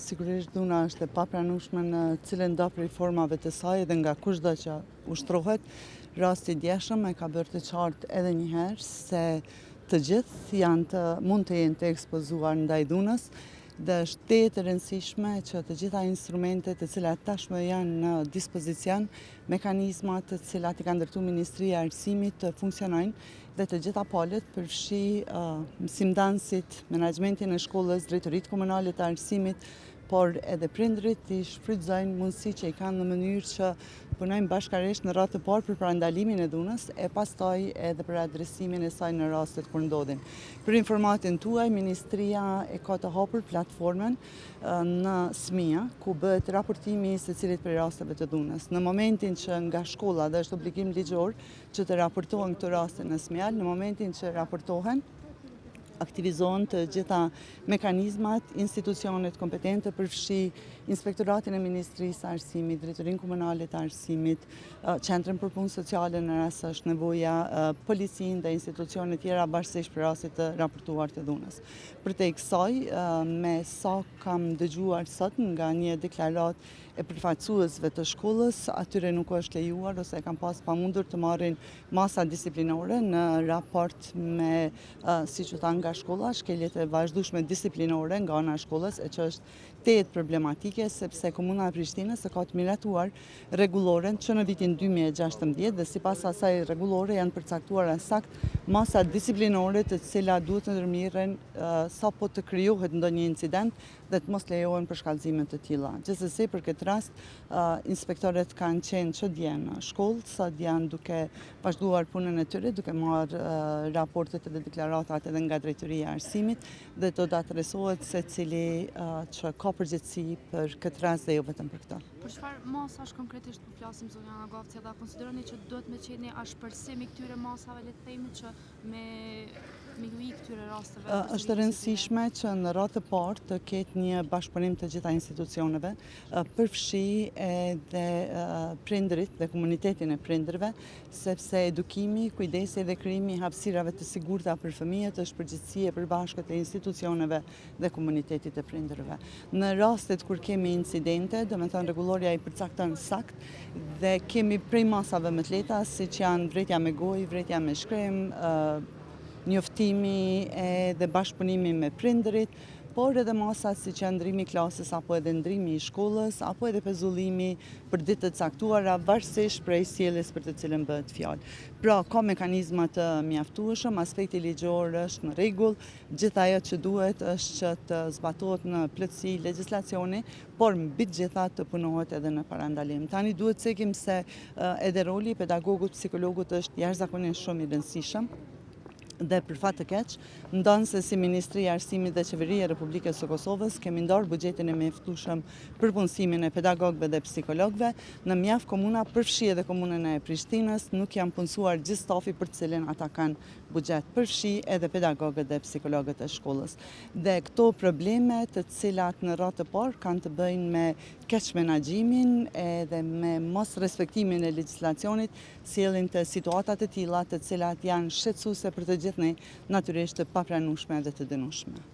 sigurisht dhuna është e papranueshme në cilën do prej formave të saj dhe nga kushdo që ushtrohet. Rasti i djeshëm e ka bërë të qartë edhe një herë se të gjithë mund të jenë të ekspozuar ndaj dhunës dhe është tetë e rëndësishme që të gjitha instrumentet të cilat tashmë janë në dispozicion, mekanizmat të cilat i ka ndërtuar Ministria e Arsimit të funksionojnë dhe të gjitha palët përfshi mësimdhënësit, menaxhmentin e shkollës, drejtoritë komunale të arsimit, por edhe prindrit të shfrytëzojnë mundësi që i kanë në mënyrë që punojnë bashkërisht në radhë të parë për parandalimin e dhunës e pastaj edhe për adresimin e saj në rastet kur ndodhin. Për informatin tuaj, Ministria e ka të hapur platformën në SMIA, ku bëhet raportimi i secilit prej rasteve të dhunës. Në momentin që nga shkolla dhe është obligim ligjor që të raportohen këto raste në SMIA, në momentin që raportohen, aktivizohen të gjitha mekanizmat, institucionet kompetente përfshi Inspektoratin e Ministrisë së Arsimit, Drejtorinë Komunale të Arsimit, Qendrën për Punë Sociale në rast se është nevoja, policinë dhe institucionet tjera bashkësisht për raste të raportuar të dhunës. Përtej kësaj, me sa kam dëgjuar sot nga një deklaratë e përfaqësuesve të shkollës, atyre nuk është lejuar ose kanë pas pamundur të marrin masa disiplinore në raport me, siç u tha nga shkolla, shkeljet e vazhdueshme disiplinore nga ana e shkollës, e që është tetë problematike sepse Komuna e Prishtinës e ka të miratuar rregulloren që në vitin 2016 dhe sipas asaj rregullore janë përcaktuara saktë masa disiplinore të cilat duhet të ndërmirren sapo të krijohet ndonjë incident dhe të mos lejohen për shkallëzime të tilla. Gjithsesi për këtë rast, inspektorët kanë qenë çdo në shkollë, sot janë duke vazhduar punën e tyre, duke marrë raportet dhe deklaratat edhe nga Drejtoria e Arsimit dhe do të adresohet secili që ka përgjegjësi për këtë rast dhe jo vetëm për këtë. Për çfarë masash konkretisht po flasim zonja Agavci, dhe konsideroni që duhet me qenë ashpërsim i këtyre masave, le të themi, që me ju i këtyre rasteve? Është e rëndësishme që në radhë të parë të ketë një bashkëpunim të gjitha institucioneve, përfshi edhe prindrit dhe komunitetin e prindërve, sepse edukimi, kujdesi dhe krijimi i hapësirave të sigurta për fëmijët është përgjegjësi e përbashkët e institucioneve dhe komunitetit e prindërve. Në rastet kur kemi incidente, do me thënë rregulloria i përcakton saktë dhe kemi prej masave më të lehta, siç janë vretja me gojë, vretja me shkrem, njoftimi dhe bashkëpunimi me prindërit, por edhe masat si që ndrimi i klasës, apo edhe ndrimi i shkollës, apo edhe pezullimi për ditë të caktuara, varësisht prej sjelljes për të cilën bëhet fjalë. Pra, ka mekanizma të mjaftueshëm, aspekti ligjor është në rregull, gjithë ajo që duhet është që të zbatohet në plotësi legjislacioni, por mbi të gjitha të punohet edhe në parandalim. Tani duhet të cekim se edhe roli i pedagogut, psikologut është jashtëzakonisht shumë i rëndësishëm. Dhe për fat të keq, ndonë se si Ministria e Arsimit dhe Qeveria e Republikës së Kosovës kemi ndarë buxhetin e mjaftueshëm për punësimin e pedagogëve dhe psikologëve, në mjaft komuna, përfshi edhe komunën e Prishtinës, nuk janë punësuar gjithë stafi për të cilin ata kanë buxhet, përfshi edhe pedagogët dhe psikologët e shkollës. Dhe këto probleme të cilat në radhë të parë kanë të bëjnë me keq menaxhimin edhe me mos respektimin e legjislacionit, sjellin të situata të tilla të cilat janë shqetësuese për të gjithë ne, natyrisht të papranueshme dhe të dënueshme.